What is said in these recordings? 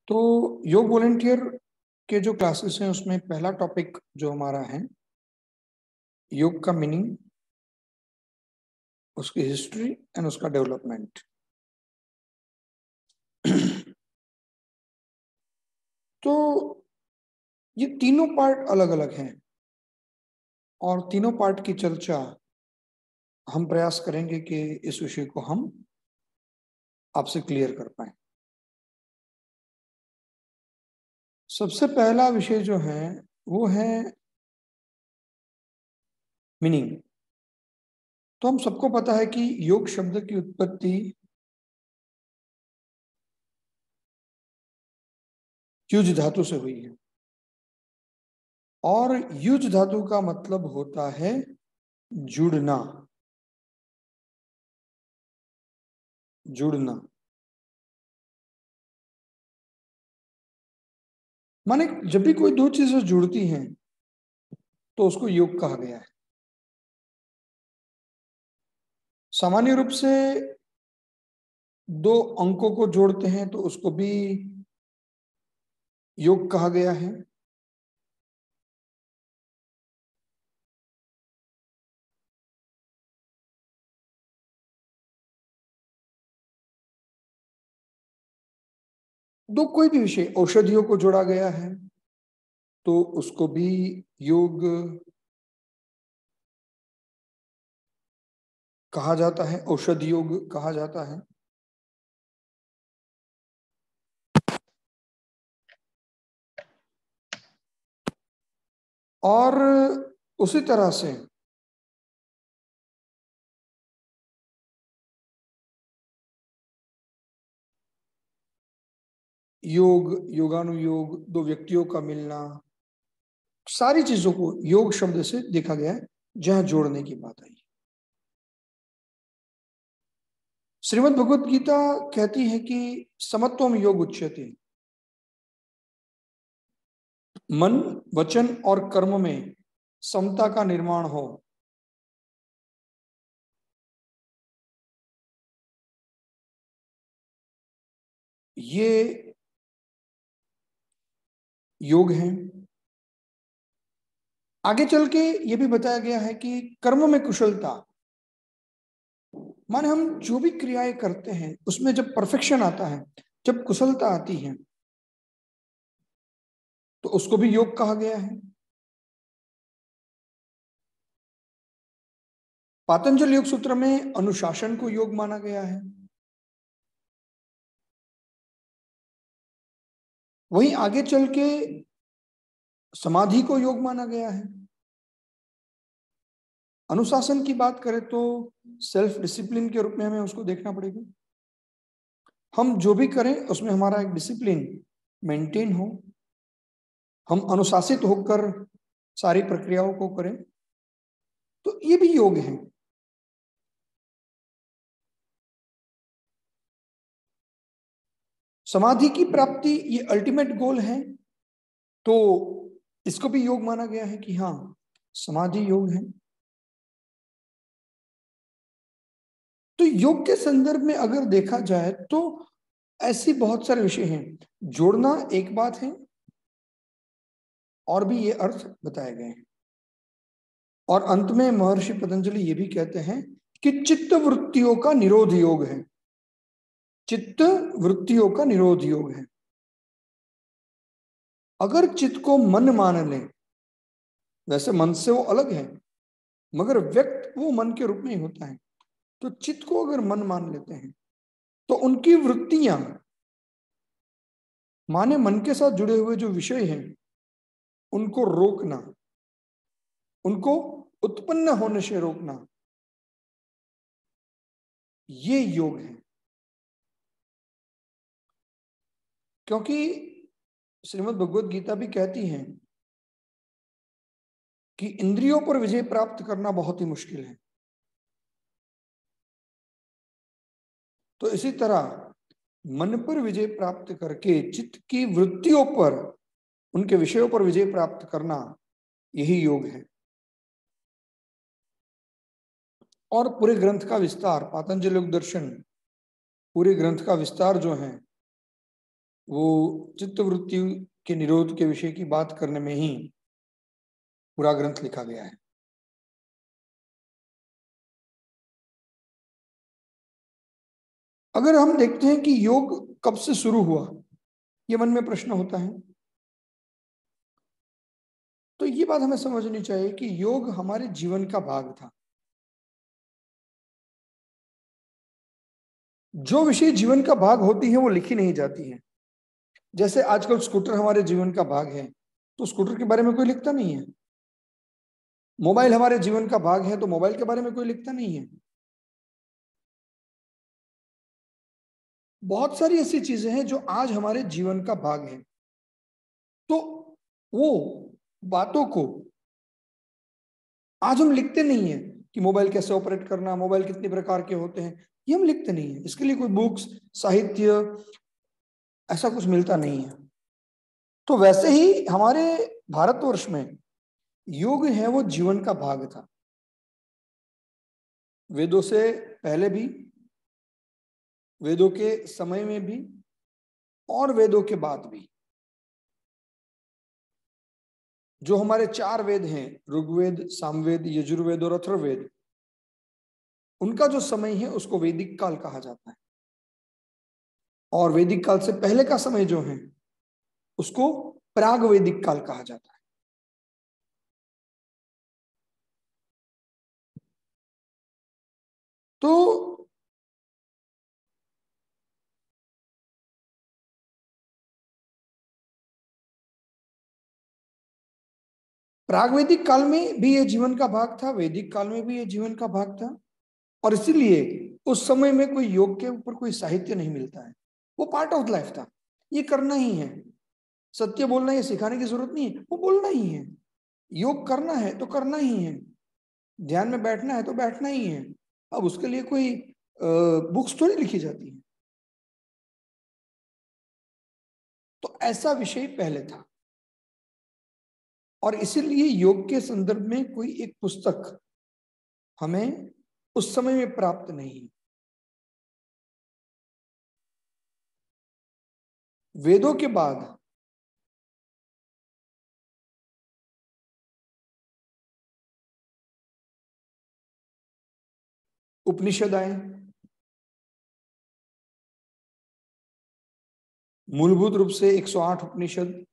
तो योग वॉलेंटियर के जो क्लासेस हैं उसमें पहला टॉपिक जो हमारा है योग का मीनिंग, उसकी हिस्ट्री एंड उसका डेवलपमेंट। तो ये तीनों पार्ट अलग अलग हैं और तीनों पार्ट की चर्चा हम प्रयास करेंगे कि इस विषय को हम आपसे क्लियर कर पाए। सबसे पहला विषय जो है वो है मीनिंग। तो हम सबको पता है कि योग शब्द की उत्पत्ति युज धातु से हुई है और युज धातु का मतलब होता है जुड़ना। जुड़ना माने जब भी कोई दो चीजें जुड़ती हैं तो उसको योग कहा गया है। सामान्य रूप से दो अंकों को जोड़ते हैं तो उसको भी योग कहा गया है। दो कोई भी विषय औषधियों को जोड़ा गया है तो उसको भी योग कहा जाता है, औषधि योग कहा जाता है। और उसी तरह से योग, योगानुयोग, दो व्यक्तियों का मिलना, सारी चीजों को योग शब्द से देखा गया है जहां जोड़ने की बात आई। श्रीमद् भगवत गीता कहती है कि समत्वम योग उच्यते, मन, वचन और कर्म में समता का निर्माण हो, ये योग है। आगे चल के ये भी बताया गया है कि कर्म में कुशलता माने हम जो भी क्रियाएं करते हैं उसमें जब परफेक्शन आता है, जब कुशलता आती है तो उसको भी योग कहा गया है। पातंजल योग सूत्र में अनुशासन को योग माना गया है। वहीं आगे चल के समाधि को योग माना गया है। अनुशासन की बात करें तो सेल्फ डिसिप्लिन के रूप में हमें उसको देखना पड़ेगा। हम जो भी करें उसमें हमारा एक डिसिप्लिन मेंटेन हो, हम अनुशासित होकर सारी प्रक्रियाओं को करें, तो ये भी योग है। समाधि की प्राप्ति ये अल्टीमेट गोल है तो इसको भी योग माना गया है कि हाँ समाधि योग है। तो योग के संदर्भ में अगर देखा जाए तो ऐसी बहुत सारे विषय हैं। जोड़ना एक बात है और भी ये अर्थ बताए गए हैं। और अंत में महर्षि पतंजलि ये भी कहते हैं कि चित्त वृत्तियों का निरोध योग है। चित्त वृत्तियों का निरोध योग है। अगर चित्त को मन मान ले, वैसे मन से वो अलग है मगर व्यक्त वो मन के रूप में ही होता है, तो चित्त को अगर मन मान लेते हैं तो उनकी वृत्तियां माने मन के साथ जुड़े हुए जो विषय हैं उनको रोकना, उनको उत्पन्न होने से रोकना, ये योग है। क्योंकि श्रीमद् भगवत गीता भी कहती है कि इंद्रियों पर विजय प्राप्त करना बहुत ही मुश्किल है। तो इसी तरह मन पर विजय प्राप्त करके चित्त की वृत्तियों पर, उनके विषयों पर विजय प्राप्त करना, यही योग है। और पूरे ग्रंथ का विस्तार, पातंजलि योग दर्शन, पूरे ग्रंथ का विस्तार जो है वो चित्तवृत्ति के निरोध के विषय की बात करने में ही पूरा ग्रंथ लिखा गया है। अगर हम देखते हैं कि योग कब से शुरू हुआ, ये मन में प्रश्न होता है, तो ये बात हमें समझनी चाहिए कि योग हमारे जीवन का भाग था। जो विषय जीवन का भाग होती है वो लिखी नहीं जाती है। जैसे आजकल स्कूटर हमारे जीवन का भाग है, तो स्कूटर के बारे में कोई लिखता नहीं है। मोबाइल हमारे जीवन का भाग है, तो मोबाइल के बारे में कोई लिखता नहीं है। बहुत सारी ऐसी चीजें हैं जो आज हमारे जीवन का भाग है, तो वो बातों को आज हम लिखते नहीं है कि मोबाइल कैसे ऑपरेट करना, मोबाइल कितने प्रकार के होते हैं, ये हम लिखते नहीं है। इसके लिए कोई बुक्स, साहित्य ऐसा कुछ मिलता नहीं है। तो वैसे ही हमारे भारतवर्ष में योग है वो जीवन का भाग था। वेदों से पहले भी, वेदों के समय में भी, और वेदों के बाद भी। जो हमारे 4 वेद हैं, ऋग्वेद, सामवेद, यजुर्वेद और अथर्ववेद, उनका जो समय है उसको वैदिक काल कहा जाता है। और वैदिक काल से पहले का समय जो है उसको प्राग वैदिक काल कहा जाता है। तो प्रागवैदिक काल में भी ये जीवन का भाग था, वैदिक काल में भी ये जीवन का भाग था, और इसीलिए उस समय में कोई योग के ऊपर कोई साहित्य नहीं मिलता है। वो पार्ट ऑफ लाइफ था, ये करना ही है। सत्य बोलना, ये सिखाने की जरूरत नहीं है, वो बोलना ही है। योग करना है तो करना ही है, ध्यान में बैठना है तो बैठना ही है। अब उसके लिए कोई बुक्स थोड़ी लिखी जाती है। तो ऐसा विषय पहले था, और इसीलिए योग के संदर्भ में कोई एक पुस्तक हमें उस समय में प्राप्त नहीं है। वेदों के बाद उपनिषद आए। मूलभूत रूप से 108 उपनिषद,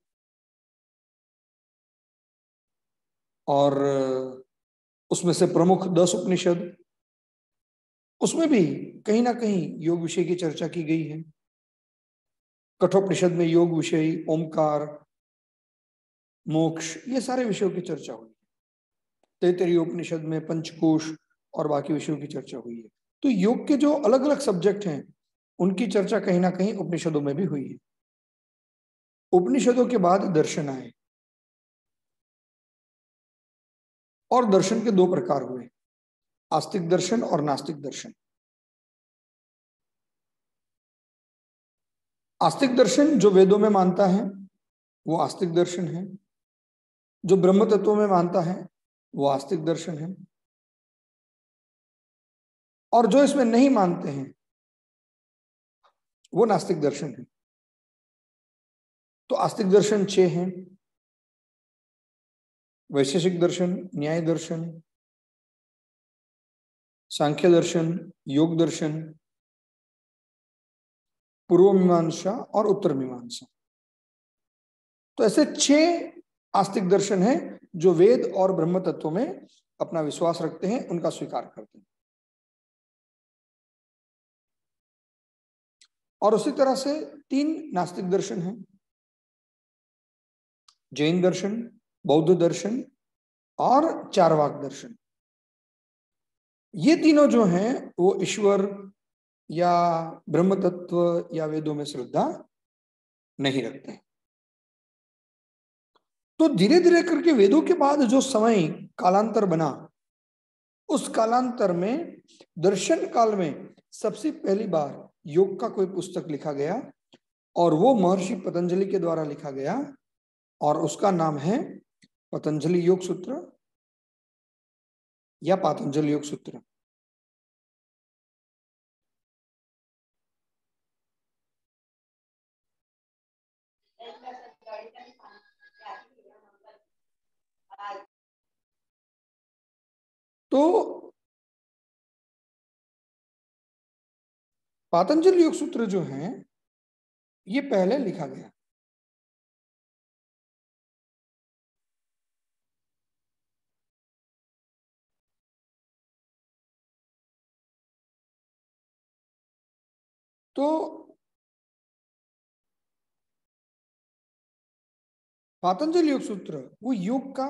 और उसमें से प्रमुख 10 उपनिषद, उसमें भी कहीं ना कहीं योग विषय की चर्चा की गई है। कठोपनिषद में योग विषय, ओमकार, मोक्ष, ये सारे विषयों की चर्चा हुई। तैत्तिरीय उपनिषद में पंचकोश और बाकी विषयों की चर्चा हुई है। तो योग के जो अलग अलग सब्जेक्ट हैं उनकी चर्चा कहीं ना कहीं उपनिषदों में भी हुई है। उपनिषदों के बाद दर्शन आए, और दर्शन के 2 प्रकार हुए, आस्तिक दर्शन और नास्तिक दर्शन। आस्तिक दर्शन जो वेदों में मानता है वो आस्तिक दर्शन है, जो ब्रह्म तत्व में मानता है वो आस्तिक दर्शन है, और जो इसमें नहीं मानते हैं वो नास्तिक दर्शन है। तो आस्तिक दर्शन 6 हैं: वैशेषिक दर्शन, न्याय दर्शन, सांख्य दर्शन, योग दर्शन, पूर्व मीमांसा और उत्तर मीमांसा। तो ऐसे 6 आस्तिक दर्शन हैं जो वेद और ब्रह्म तत्व में अपना विश्वास रखते हैं, उनका स्वीकार करते हैं। और उसी तरह से 3 नास्तिक दर्शन हैं: जैन दर्शन, बौद्ध दर्शन और चारवाक दर्शन। ये तीनों जो हैं वो ईश्वर या ब्रह्म तत्व या वेदों में श्रद्धा नहीं रखते। तो धीरे धीरे करके वेदों के बाद जो समय कालांतर बना, उस कालांतर में दर्शन काल में सबसे पहली बार योग का कोई पुस्तक लिखा गया, और वो महर्षि पतंजलि के द्वारा लिखा गया, और उसका नाम है पतंजलि योग सूत्र या पातंजलि योग सूत्र। तो पातंजलि योग सूत्र जो है ये पहले लिखा गया, तो पातंजलि योग सूत्र वो योग का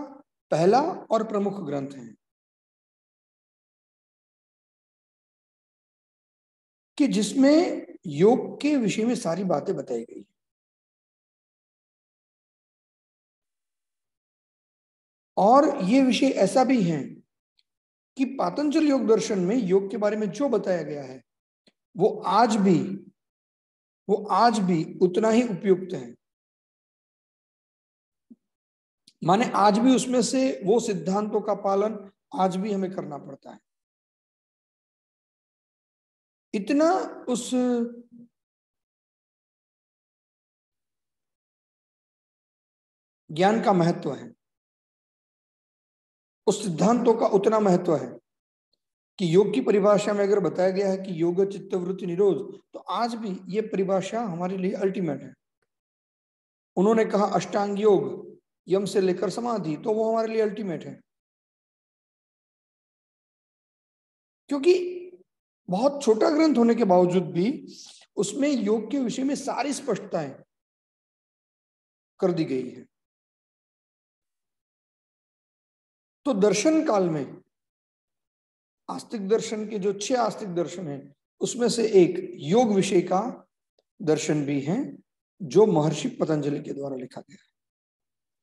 पहला और प्रमुख ग्रंथ है कि जिसमें योग के विषय में सारी बातें बताई गई। और ये विषय ऐसा भी है कि पातंजलि योग दर्शन में योग के बारे में जो बताया गया है वो आज भी उतना ही उपयुक्त है। माने आज भी उसमें से वो सिद्धांतों का पालन आज भी हमें करना पड़ता है। इतना उस ज्ञान का महत्व है, उस सिद्धांतों का उतना महत्व है कि योग की परिभाषा में अगर बताया गया है कि योग चित्त वृत्ति निरोध, तो आज भी ये परिभाषा हमारे लिए अल्टीमेट है। उन्होंने कहा अष्टांग योग यम से लेकर समाधि, तो वो हमारे लिए अल्टीमेट है, क्योंकि बहुत छोटा ग्रंथ होने के बावजूद भी उसमें योग के विषय में सारी स्पष्टताएं कर दी गई है। तो दर्शन काल में आस्तिक दर्शन के जो 6 आस्तिक दर्शन हैं उसमें से एक योग विषय का दर्शन भी है जो महर्षि पतंजलि के द्वारा लिखा गया है।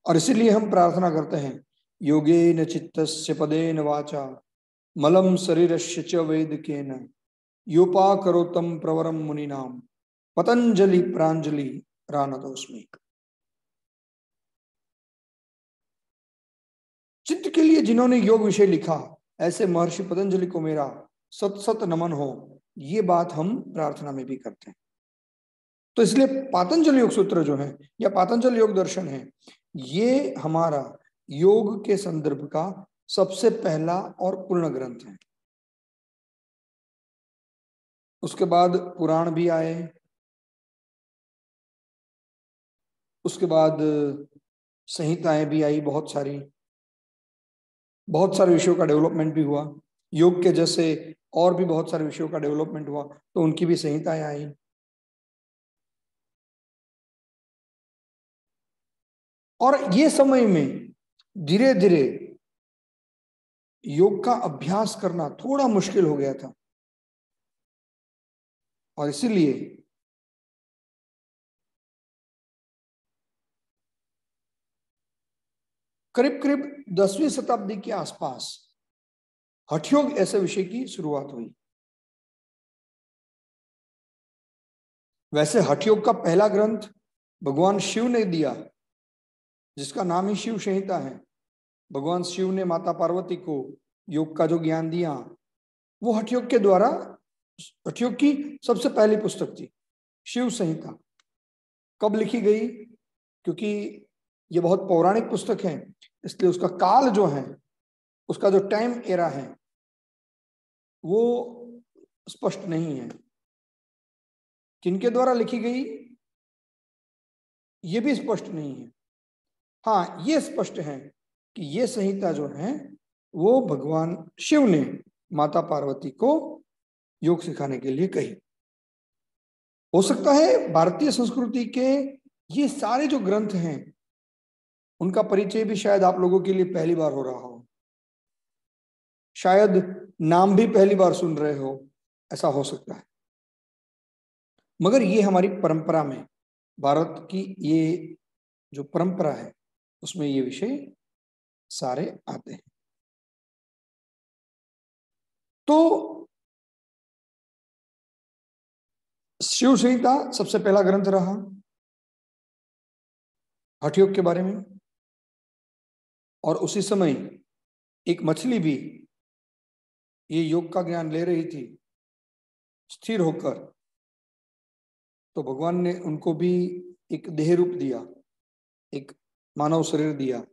और इसीलिए हम प्रार्थना करते हैं योगेन चित्तस्य पदेन वाचा मलम शरीरस्य च वेदकेन योपाकरोतम प्रवरम मुनिनाम पतंजलि प्रांजलि रानतोस्मि। चित्त के लिए जिन्होंने योग विषय लिखा ऐसे महर्षि पतंजलि को मेरा सत सत नमन हो, ये बात हम प्रार्थना में भी करते हैं। तो इसलिए पातंजलि योग सूत्र जो है या पातंजलि योग दर्शन है, ये हमारा योग के संदर्भ का सबसे पहला और पूर्ण ग्रंथ है। उसके बाद पुराण भी आए, उसके बाद संहिताएं भी आई, बहुत सारे विषयों का डेवलपमेंट भी हुआ। योग के जैसे और भी बहुत सारे विषयों का डेवलपमेंट हुआ तो उनकी भी संहिताएं आई। और ये समय में धीरे धीरे योग का अभ्यास करना थोड़ा मुश्किल हो गया था, और इसीलिए करीब करीब 10वीं शताब्दी के आसपास हठयोग ऐसे विषय की शुरुआत हुई। वैसे हठयोग का पहला ग्रंथ भगवान शिव ने दिया, जिसका नाम ही शिव संहिता है। भगवान शिव ने माता पार्वती को योग का जो ज्ञान दिया वो हठयोग के द्वारा, हठयोग की सबसे पहली पुस्तक थी शिव संहिता। कब लिखी गई? क्योंकि ये बहुत पौराणिक पुस्तक है, इसलिए उसका काल जो है, उसका जो टाइम एरा है वो स्पष्ट नहीं है। किनके द्वारा लिखी गई ये भी स्पष्ट नहीं है। हाँ, ये स्पष्ट है कि ये संहिता जो है वो भगवान शिव ने माता पार्वती को योग सिखाने के लिए कही। हो सकता है भारतीय संस्कृति के ये सारे जो ग्रंथ हैं उनका परिचय भी शायद आप लोगों के लिए पहली बार हो रहा हो, शायद नाम भी पहली बार सुन रहे हो, ऐसा हो सकता है। मगर ये हमारी परंपरा में, भारत की ये जो परंपरा है उसमें ये विषय सारे आते हैं। तो शिव संहिता सबसे पहला ग्रंथ रहा हठयोग के बारे में। और उसी समय एक मछली भी ये योग का ज्ञान ले रही थी स्थिर होकर, तो भगवान ने उनको भी एक देह रूप दिया, एक मानव शरीर दिया,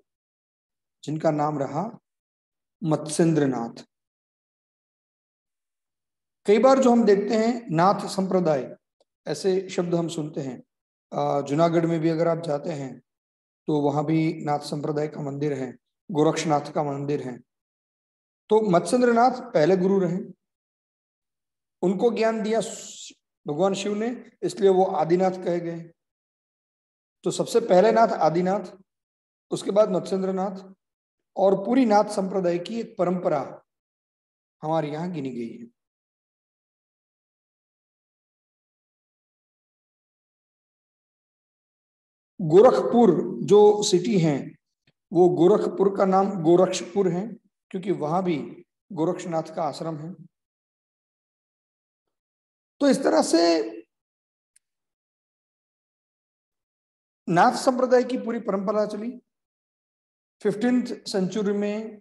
जिनका नाम रहा मत्स्येंद्रनाथ। कई बार जो हम देखते हैं नाथ संप्रदाय, ऐसे शब्द हम सुनते हैं। जूनागढ़ में भी अगर आप जाते हैं तो वहां भी नाथ संप्रदाय का मंदिर है, गोरक्षनाथ का मंदिर है। तो मत्स्येंद्र नाथ पहले गुरु रहे, उनको ज्ञान दिया भगवान शिव ने, इसलिए वो आदिनाथ कहे गए। तो सबसे पहले नाथ आदिनाथ, उसके बाद मत्स्येंद्र नाथ, और पूरी नाथ संप्रदाय की एक परंपरा हमारे यहां गिनी गई है। गोरखपुर जो सिटी है, वो गोरखपुर का नाम गोरक्षपुर है, क्योंकि वहां भी गोरक्षनाथ का आश्रम है। तो इस तरह से नाथ संप्रदाय की पूरी परंपरा चली। 15th सेंचुरी में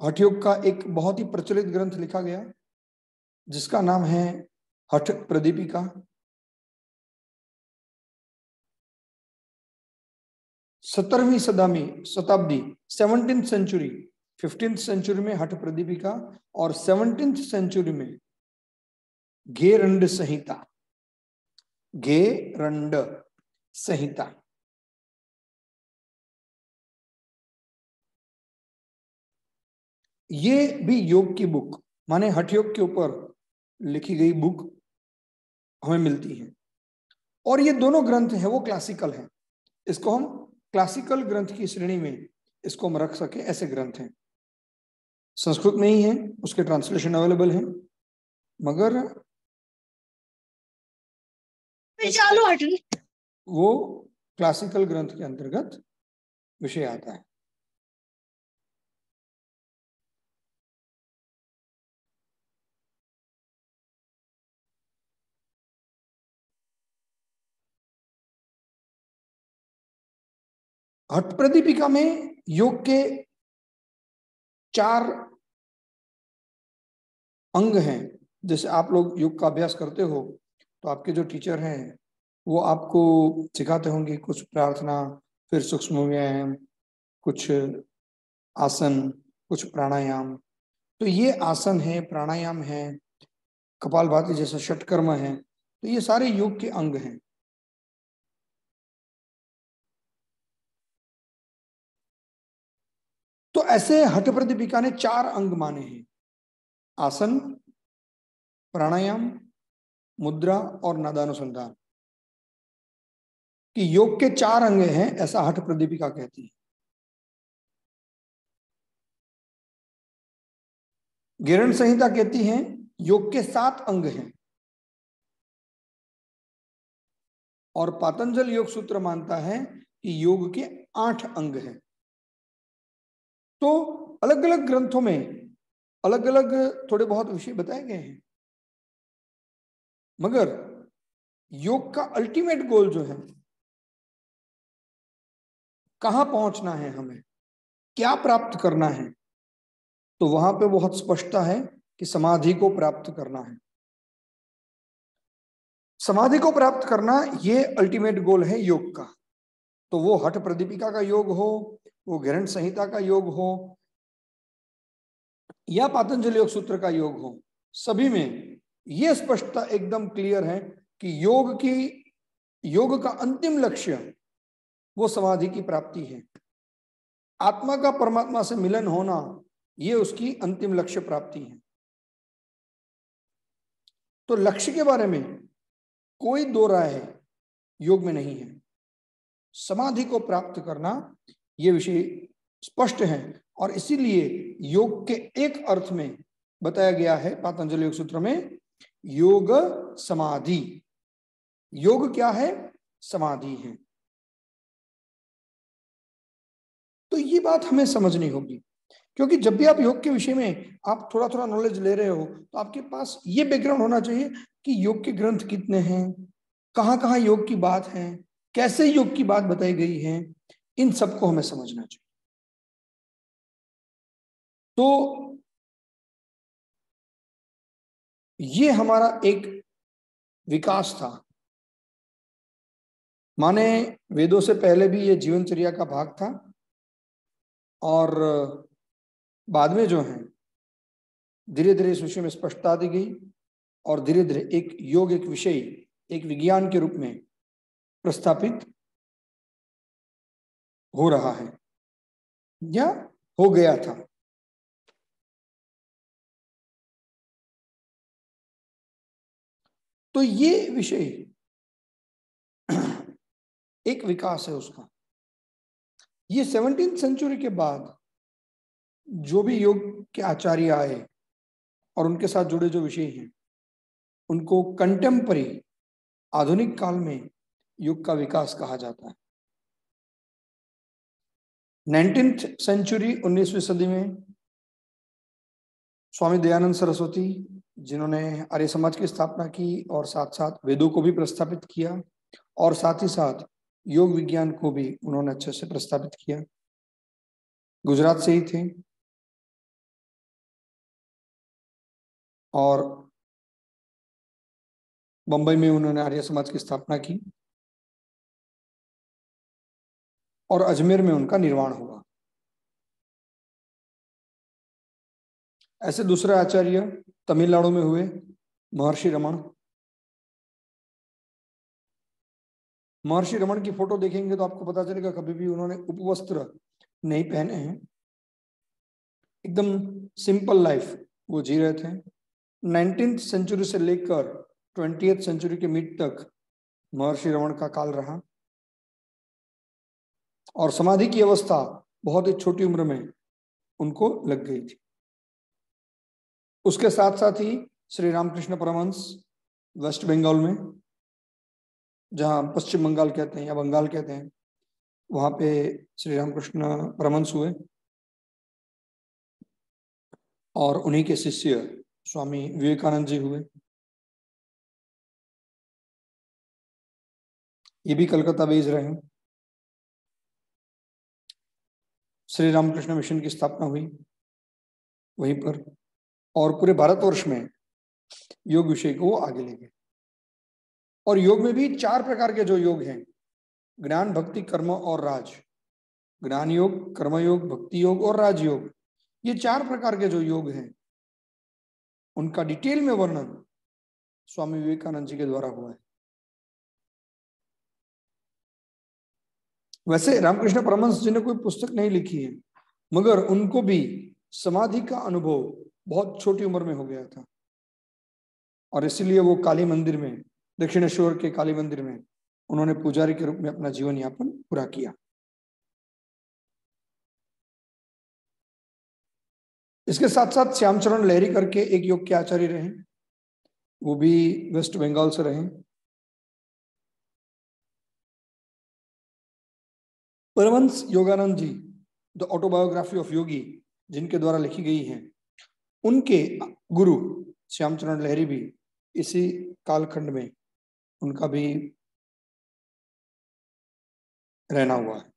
हठ योग का एक बहुत ही प्रचलित ग्रंथ लिखा गया, जिसका नाम है हठ प्रदीपिका। 17वीं शताब्दी 17th सेंचुरी, 15th सेंचुरी में हठ प्रदीपिका, और 17th सेंचुरी में घेरंड संहिता, घेरंड संहिता। ये भी योग की बुक, माने हठ योग के ऊपर लिखी गई बुक हमें मिलती है। और ये दोनों ग्रंथ हैं वो क्लासिकल हैं, इसको हम क्लासिकल ग्रंथ की श्रेणी में इसको हम रख सके, ऐसे ग्रंथ हैं। संस्कृत में ही है, उसके ट्रांसलेशन अवेलेबल है, मगर वो क्लासिकल ग्रंथ के अंतर्गत विषय आता है। हठ प्रदीपिका में योग के 4 अंग हैं। जैसे आप लोग योग का अभ्यास करते हो तो आपके जो टीचर हैं वो आपको सिखाते होंगे कुछ प्रार्थना, फिर सूक्ष्म व्यायाम, कुछ आसन, कुछ प्राणायाम। तो ये आसन है, प्राणायाम है, कपालभाति जैसा षटकर्म है, तो ये सारे योग के अंग हैं। तो ऐसे हठ प्रदीपिका ने 4 अंग माने हैं, आसन, प्राणायाम, मुद्रा और नादानुसंधान, कि योग के 4 अंग हैं, ऐसा हठ प्रदीपिका कहती है। घेरण संहिता कहती है योग के 7 अंग हैं, और पातंजल योग सूत्र मानता है कि योग के 8 अंग हैं। तो अलग अलग ग्रंथों में अलग अलग थोड़े बहुत विषय बताए गए हैं, मगर योग का अल्टीमेट गोल जो है, कहां पहुंचना है, हमें क्या प्राप्त करना है, तो वहां पे बहुत स्पष्टता है कि समाधि को प्राप्त करना है। समाधि को प्राप्त करना ये अल्टीमेट गोल है योग का। तो वो हठ प्रदीपिका का योग हो, वो घेरण संहिता का योग हो, या पातंजलि योग सूत्र का योग हो, सभी में यह स्पष्टता एकदम क्लियर है कि योग का अंतिम लक्ष्य वो समाधि की प्राप्ति है। आत्मा का परमात्मा से मिलन होना, ये उसकी अंतिम लक्ष्य प्राप्ति है। तो लक्ष्य के बारे में कोई दो राय है योग में नहीं है। समाधि को प्राप्त करना ये विषय स्पष्ट है, और इसीलिए योग के एक अर्थ में बताया गया है पातंजलि योग सूत्र में, योग समाधि। योग क्या है? समाधि है। तो ये बात हमें समझनी होगी, क्योंकि जब भी आप योग के विषय में आप थोड़ा थोड़ा नॉलेज ले रहे हो तो आपके पास ये बैकग्राउंड होना चाहिए कि योग के ग्रंथ कितने हैं, कहाँ कहाँ योग की बात है, कैसे योग की बात बताई गई है, इन सबको हमें समझना चाहिए। तो ये हमारा एक विकास था। माने वेदों से पहले भी ये जीवनचर्या का भाग था, और बाद में जो है धीरे धीरे इस विषय में स्पष्टता दी गई और धीरे धीरे एक योग एक विषय, एक विज्ञान के रूप में प्रस्थापित हो रहा है या हो गया था। तो ये विषय एक विकास है उसका। ये 17वीं सेंचुरी के बाद जो भी योग के आचार्य आए और उनके साथ जुड़े जो विषय हैं, उनको कंटेम्परी, आधुनिक काल में योग का विकास कहा जाता है। 19वीं सेंचुरी, 19वीं सदी में स्वामी दयानंद सरस्वती, जिन्होंने आर्य समाज की स्थापना की और साथ साथ वेदों को भी प्रस्थापित किया और साथ ही साथ योग विज्ञान को भी उन्होंने अच्छे से प्रस्थापित किया। गुजरात से ही थे और बंबई में उन्होंने आर्य समाज की स्थापना की और अजमेर में उनका निर्वाण हुआ। ऐसे दूसरे आचार्य तमिलनाडु में हुए, महर्षि रमन। महर्षि रमन की फोटो देखेंगे तो आपको पता चलेगा कभी भी उन्होंने उपवस्त्र नहीं पहने हैं, एकदम सिंपल लाइफ वो जी रहे थे। 19वीं सेंचुरी से लेकर 20वीं सेंचुरी के मिड तक महर्षि रमन का काल रहा और समाधि की अवस्था बहुत ही छोटी उम्र में उनको लग गई थी। उसके साथ साथ ही श्री रामकृष्ण परमहंस वेस्ट बंगाल में, जहां पश्चिम बंगाल कहते हैं या बंगाल कहते हैं, वहां पे श्री रामकृष्ण परमहंस हुए और उन्हीं के शिष्य स्वामी विवेकानंद जी हुए। ये भी कलकत्ता बेस्ड रहे। श्री रामकृष्ण मिशन की स्थापना हुई वहीं पर और पूरे भारतवर्ष में योग विषय को वो आगे ले गए। और योग में भी 4 प्रकार के जो योग हैं, ज्ञान, भक्ति, कर्म और राज। ज्ञान योग, कर्म योग, भक्ति योग और राजयोग, ये 4 प्रकार के जो योग हैं, उनका डिटेल में वर्णन स्वामी विवेकानंद जी के द्वारा हुआ है। वैसे रामकृष्ण परमहंस जी ने कोई पुस्तक नहीं लिखी है, मगर उनको भी समाधि का अनुभव बहुत छोटी उम्र में हो गया था और इसीलिए वो काली मंदिर में, दक्षिणेश्वर के काली मंदिर में उन्होंने पुजारी के रूप में अपना जीवन यापन पूरा किया। इसके साथ साथ श्यामचरण लहरी करके एक योग के आचार्य रहे, वो भी वेस्ट बंगाल से रहे। Paramhans Yogananda ji, the autobiography of योगी, जिनके द्वारा लिखी गई है, उनके गुरु श्यामचरण लहरी भी इसी कालखंड में उनका भी रहना हुआ है।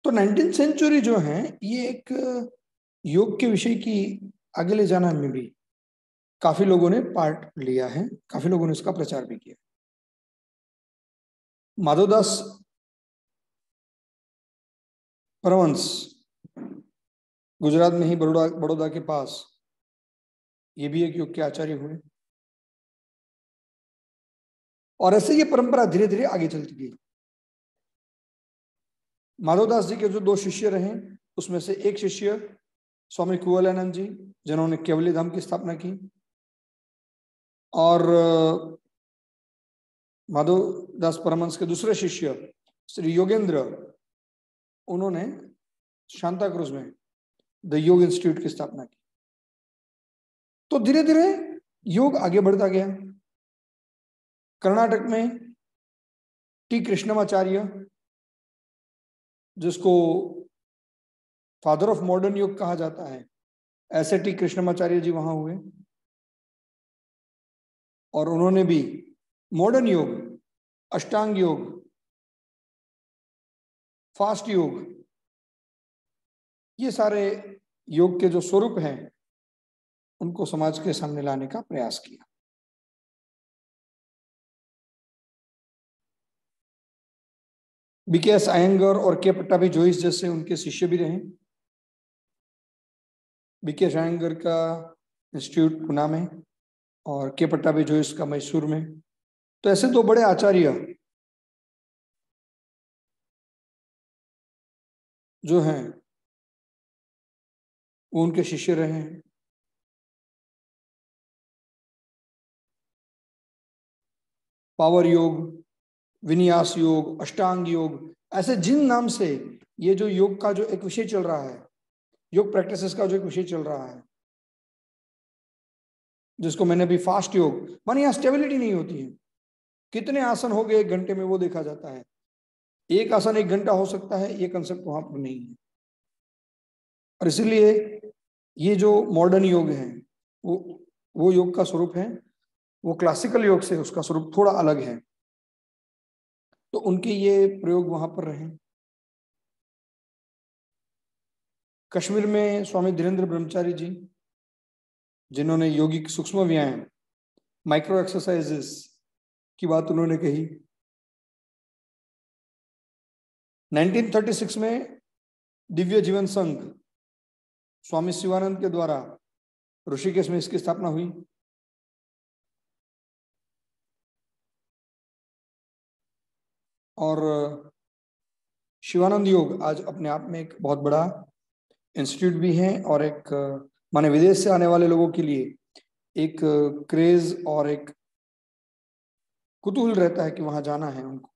तो 19वीं सेंचुरी जो है, ये एक योग के विषय की आगे ले जाना में भी काफी लोगों ने पार्ट लिया है, काफी लोगों ने इसका प्रचार भी किया। माधवदास परमहंस गुजरात में ही बड़ौदा के पास, ये भी एक योग के आचार्य हुए और ऐसे ये परंपरा धीरे धीरे आगे चलती गई। माधवदास जी के जो 2 शिष्य रहे, उसमें से एक शिष्य स्वामी कुवलयानंद जी, जिन्होंने केवली धाम की स्थापना की, और माधवदास परमहंस के दूसरे शिष्य श्री योगेंद्र, उन्होंने शांता क्रूज में द योग इंस्टीट्यूट की स्थापना की। तो धीरे धीरे योग आगे बढ़ता गया। कर्नाटक में टी कृष्णमाचार्य, जिसको फादर ऑफ मॉडर्न योग कहा जाता है, ऐसे टी कृष्णमाचार्य जी वहां हुए और उन्होंने भी मॉडर्न योग, अष्टांग योग, फास्ट योग, ये सारे योग के जो स्वरूप हैं, उनको समाज के सामने लाने का प्रयास किया। बीकेएस अयंगर और के पट्टाभी जोइस जैसे उनके शिष्य भी रहे। बीके शायंगर का इंस्टीट्यूट पुणे में और के पट्टाभी जोइस का मैसूर में। तो ऐसे दो बड़े आचार्य जो हैं वो उनके शिष्य रहे हैं। पावर योग, विन्यास योग, अष्टांग योग, ऐसे जिन नाम से ये जो योग का जो एक विषय चल रहा है, योग प्रैक्टिसेस का जो एक विषय चल रहा है, जिसको मैंने अभी फास्ट योग, माने यहां स्टेबिलिटी नहीं होती है। कितने आसन हो गए 1 घंटे में वो देखा जाता है, एक आसन 1 घंटा हो सकता है, ये कंसेप्ट वहां पर नहीं है। और इसीलिए ये जो मॉडर्न योग है वो योग का स्वरूप है, वो क्लासिकल योग से उसका स्वरूप थोड़ा अलग है। तो उनके ये प्रयोग वहां पर रहे। कश्मीर में स्वामी धीरेन्द्र ब्रह्मचारी जी, जिन्होंने योगिक सूक्ष्म व्यायाम, माइक्रो एक्सरसाइजेस की बात उन्होंने कही। 1936 में दिव्य जीवन संघ स्वामी शिवानंद के द्वारा ऋषिकेश में इसकी स्थापना हुई। और शिवानंद योग आज अपने आप में एक बहुत बड़ा इंस्टीट्यूट भी है, और एक माने विदेश से आने वाले लोगों के लिए एक क्रेज और एक कुतूहल रहता है कि वहां जाना है उनको,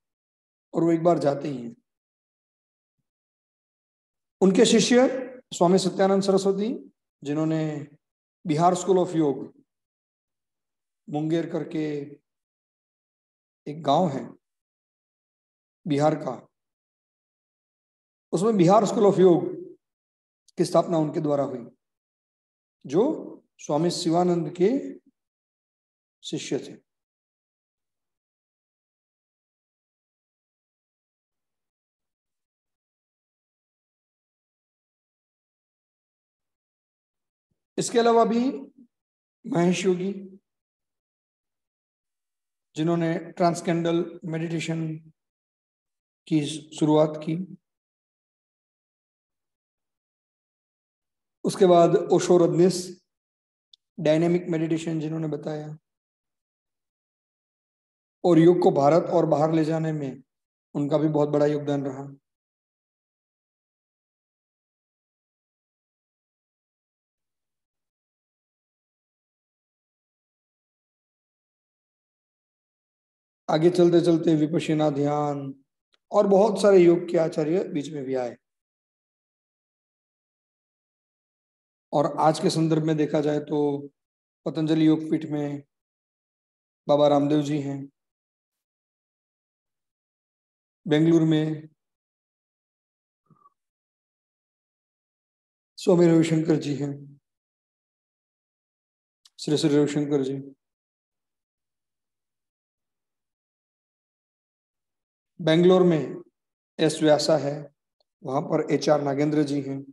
और वो एक बार जाते ही हैं। उनके शिष्य स्वामी सत्यानंद सरस्वती, जिन्होंने बिहार स्कूल ऑफ योग, मुंगेर करके एक गांव है बिहार का, उसमें बिहार स्कूल ऑफ योग की स्थापना उनके द्वारा हुई, जो स्वामी शिवानंद के शिष्य थे। इसके अलावा भी महेश योगी, जिन्होंने ट्रांसकेंडल मेडिटेशन की शुरुआत की। उसके बाद ओशो रजनीश, डायनेमिक मेडिटेशन जिन्होंने बताया, और योग को भारत और बाहर ले जाने में उनका भी बहुत बड़ा योगदान रहा। आगे चलते चलते विपश्यना ध्यान और बहुत सारे योग के आचार्य बीच में भी आए। और आज के संदर्भ में देखा जाए तो पतंजलि योगपीठ में बाबा रामदेव जी हैं, बेंगलुरु में स्वामी रविशंकर जी हैं, श्री श्री रविशंकर जी। बेंगलोर में एस व्यासा है, वहां पर HR नागेंद्र जी हैं।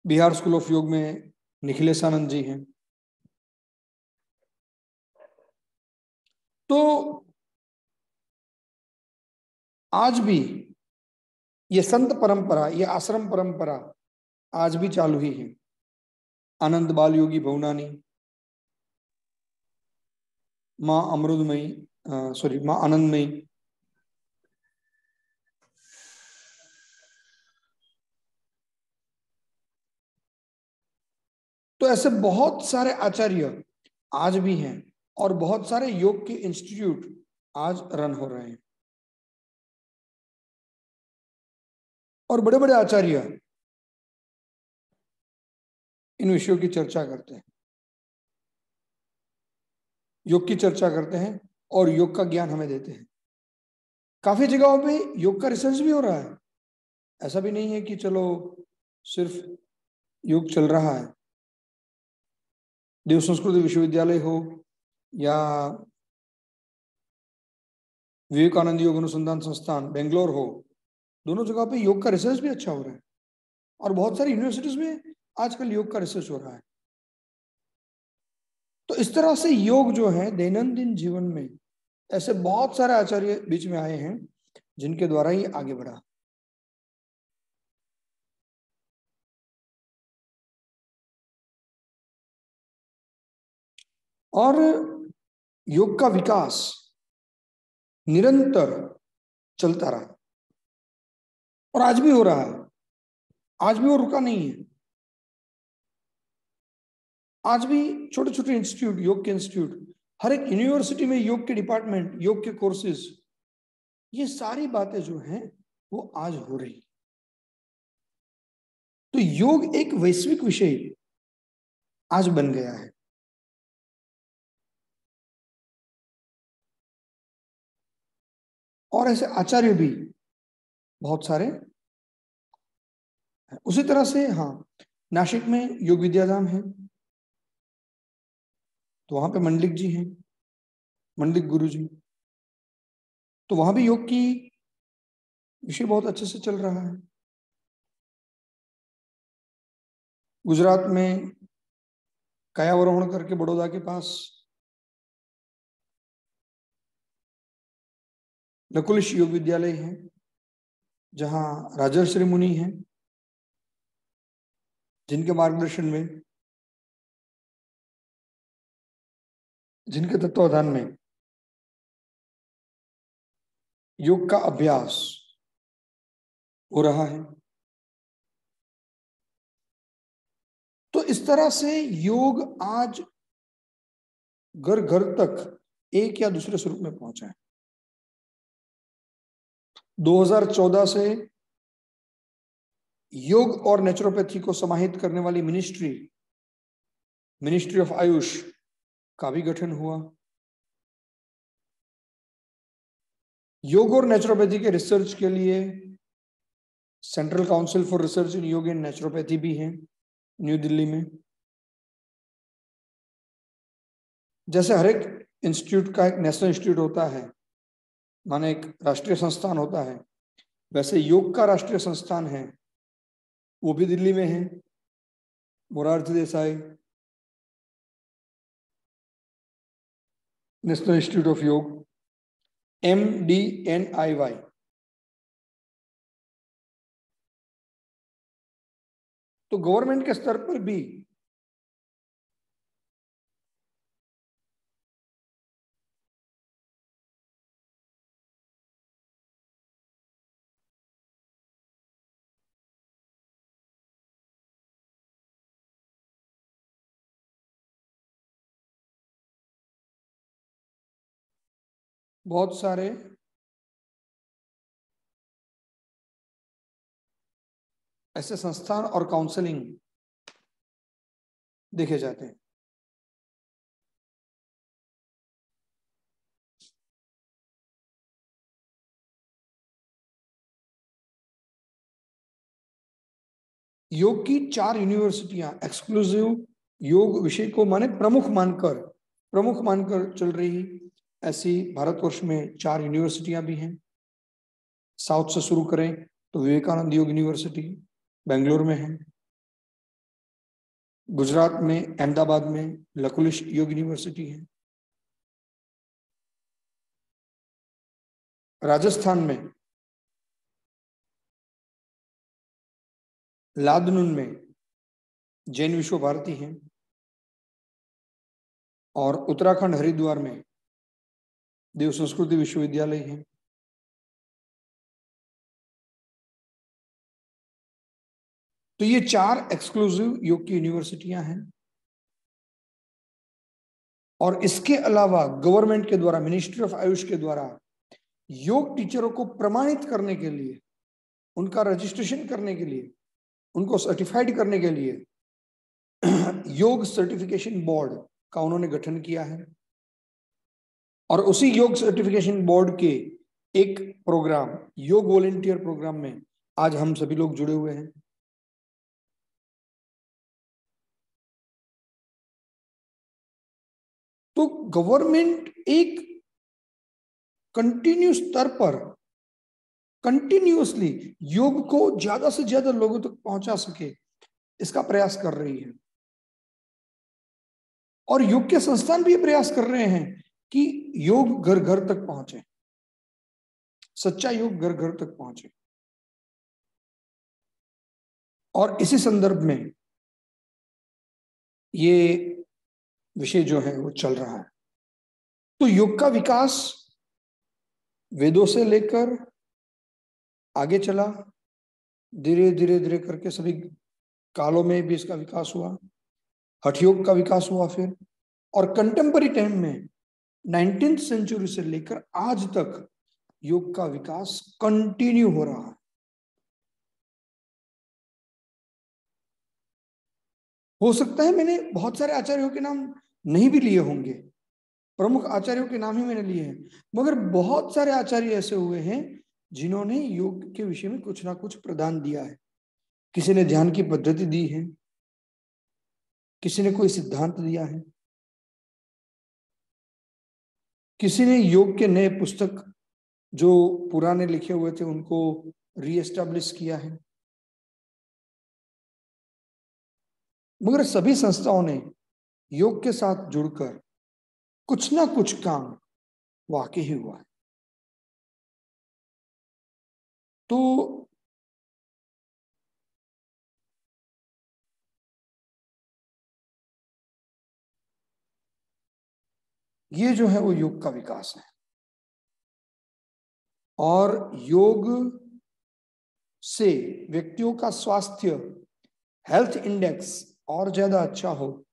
बिहार स्कूल ऑफ योग में निखिलेशानंद जी हैं। तो आज भी ये संत परंपरा, ये आश्रम परंपरा आज भी चालू ही है। आनंद बाल योगी भवनानी, माँ अमृतमयी, सॉरी माँ आनंदमयी, तो ऐसे बहुत सारे आचार्य आज भी हैं, और बहुत सारे योग के इंस्टीट्यूट आज रन हो रहे हैं, और बड़े बड़े आचार्य इन विषयों की चर्चा करते हैं, योग की चर्चा करते हैं, और योग का ज्ञान हमें देते हैं। काफी जगहों पे योग का रिसर्च भी हो रहा है। ऐसा भी नहीं है कि चलो सिर्फ योग चल रहा है। देव संस्कृत विश्वविद्यालय हो या विवेकानंद योग अनुसंधान संस्थान बेंगलोर हो, दोनों जगह पे योग का रिसर्च भी अच्छा हो रहा है, और बहुत सारी यूनिवर्सिटीज में आजकल योग का रिसर्च हो रहा है। तो इस तरह से योग जो है दैनंदिन जीवन में ऐसे बहुत सारे आचार्य बीच में आए हैं जिनके द्वारा ही आगे बढ़ा। और योग का विकास निरंतर चलता रहा और आज भी हो रहा है। आज भी वो रुका नहीं है। आज भी छोटे छोटे इंस्टीट्यूट, योग के इंस्टीट्यूट, हर एक यूनिवर्सिटी में योग के डिपार्टमेंट, योग के कोर्सेज, ये सारी बातें जो हैं वो आज हो रही। तो योग एक वैश्विक विषय आज बन गया है। और ऐसे आचार्य भी बहुत सारे हैं। उसी तरह से हाँ, नासिक में योग विद्याधाम है, तो वहां पे मंडलिक जी हैं, मंडलिक गुरु जी, तो वहां भी योग की विषय बहुत अच्छे से चल रहा है। गुजरात में कायावरोहण करके बड़ौदा के पास नकुलिश योग विद्यालय है, जहां राजर्षि मुनि हैं, जिनके मार्गदर्शन में, जिनके तत्वावधान में योग का अभ्यास हो रहा है। तो इस तरह से योग आज घर घर तक एक या दूसरे स्वरूप में पहुंचा है। 2014 से योग और नेचुरोपैथी को समाहित करने वाली मिनिस्ट्री ऑफ आयुष का भी गठन हुआ। योग और नेचुरोपैथी के रिसर्च के लिए सेंट्रल काउंसिल फॉर रिसर्च इन योग एंड नेचुरोपैथी भी है न्यू दिल्ली में। जैसे हर एक इंस्टीट्यूट का एक नेशनल इंस्टीट्यूट होता है, माने एक राष्ट्रीय संस्थान होता है, वैसे योग का राष्ट्रीय संस्थान है, वो भी दिल्ली में है, Morarji Desai national institute of योग, MDNIY। तो गवर्नमेंट के स्तर पर भी बहुत सारे ऐसे संस्थान और काउंसलिंग देखे जाते हैं। योग की 4 यूनिवर्सिटियां एक्सक्लूसिव योग विषय को प्रमुख मानकर चल रही ऐसी भारतवर्ष में 4 यूनिवर्सिटियां भी हैं। साउथ से शुरू करें तो विवेकानंद योग यूनिवर्सिटी बेंगलोर में है, गुजरात में अहमदाबाद में लकुलिश योग यूनिवर्सिटी है, राजस्थान में लादनून में जैन विश्व भारती है, और उत्तराखंड हरिद्वार में देव संस्कृति विश्वविद्यालय है। तो ये 4 एक्सक्लूसिव योग की यूनिवर्सिटियां हैं। और इसके अलावा गवर्नमेंट के द्वारा, मिनिस्ट्री ऑफ आयुष के द्वारा योग टीचरों को प्रमाणित करने के लिए, उनका रजिस्ट्रेशन करने के लिए, उनको सर्टिफाइड करने के लिए योग सर्टिफिकेशन बोर्ड का उन्होंने गठन किया है। और उसी योग सर्टिफिकेशन बोर्ड के एक प्रोग्राम, योग वॉलंटियर प्रोग्राम में आज हम सभी लोग जुड़े हुए हैं। तो गवर्नमेंट एक कंटिन्यू स्तर पर कंटिन्यूअसली योग को ज्यादा से ज्यादा लोगों तक पहुंचा सके, इसका प्रयास कर रही है। और योग के संस्थान भी ये प्रयास कर रहे हैं कि योग घर घर तक पहुंचे, सच्चा योग घर घर तक पहुंचे। और इसी संदर्भ में ये विषय जो है वो चल रहा है। तो योग का विकास वेदों से लेकर आगे चला, धीरे धीरे धीरे करके सभी कालों में भी इसका विकास हुआ, हठ योग का विकास हुआ फिर, और कंटेम्पररी टाइम में 19th सेंचुरी से लेकर आज तक योग का विकास कंटिन्यू हो रहा है। हो सकता है मैंने बहुत सारे आचार्यों के नाम नहीं भी लिए होंगे, प्रमुख आचार्यों के नाम ही मैंने लिए हैं, मगर बहुत सारे आचार्य ऐसे हुए हैं जिन्होंने योग के विषय में कुछ ना कुछ प्रदान दिया है। किसी ने ध्यान की पद्धति दी है, किसी ने कोई सिद्धांत दिया है, किसी ने योग के नए पुस्तक जो पुराने लिखे हुए थे उनको रीएस्टैब्लिश किया है। मगर सभी संस्थाओं ने योग के साथ जुड़कर कुछ ना कुछ काम वाकई ही हुआ है। तो ये जो है वो योग का विकास है, और योग से व्यक्तियों का स्वास्थ्य, हेल्थ इंडेक्स और ज्यादा अच्छा हो,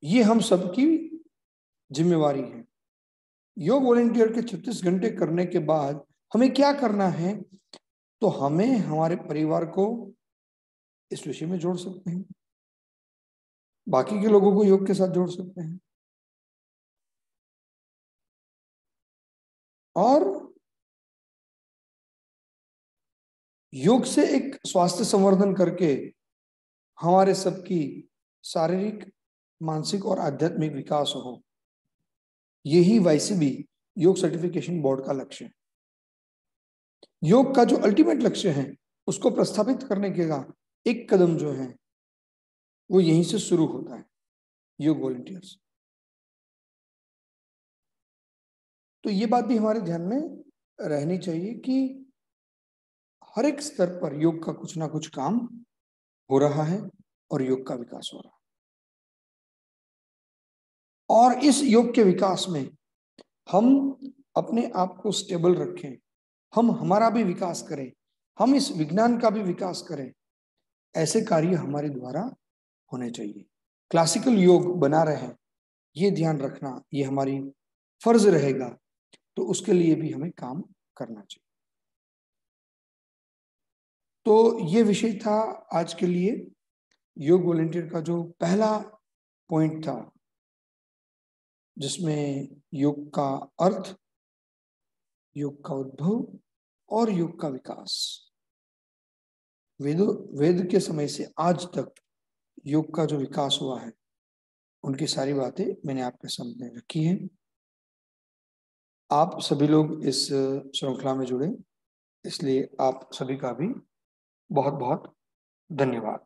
ये हम सबकी जिम्मेवारी है। योग वॉलंटियर के 36 घंटे करने के बाद हमें क्या करना है, तो हमें हमारे परिवार को इस विषय में जोड़ सकते हैं, बाकी के लोगों को योग के साथ जोड़ सकते हैं, और योग से एक स्वास्थ्य संवर्धन करके हमारे सबकी शारीरिक, मानसिक और आध्यात्मिक विकास हो। यही वाईसीबी योग सर्टिफिकेशन बोर्ड का लक्ष्य है। योग का जो अल्टीमेट लक्ष्य है उसको प्रस्थापित करने का एक कदम जो है वो यहीं से शुरू होता है, योग वॉलंटियर्स। तो ये बात भी हमारे ध्यान में रहनी चाहिए कि हर एक स्तर पर योग का कुछ ना कुछ काम हो रहा है और योग का विकास हो रहा है, और इस योग के विकास में हम अपने आप को स्टेबल रखें, हम हमारा भी विकास करें, हम इस विज्ञान का भी विकास करें, ऐसे कार्य हमारे द्वारा होने चाहिए। क्लासिकल योग बना रहे, ये ध्यान रखना ये हमारी फर्ज रहेगा, तो उसके लिए भी हमें काम करना चाहिए। तो ये विषय था आज के लिए, योग वॉलंटियर का जो पहला पॉइंट था, जिसमें योग का अर्थ, योग का उद्भव और योग का विकास, वेद के समय से आज तक योग का जो विकास हुआ है उनकी सारी बातें मैंने आपके सामने रखी हैं। आप सभी लोग इस श्रृंखला में जुड़े, इसलिए आप सभी का भी बहुत बहुत धन्यवाद।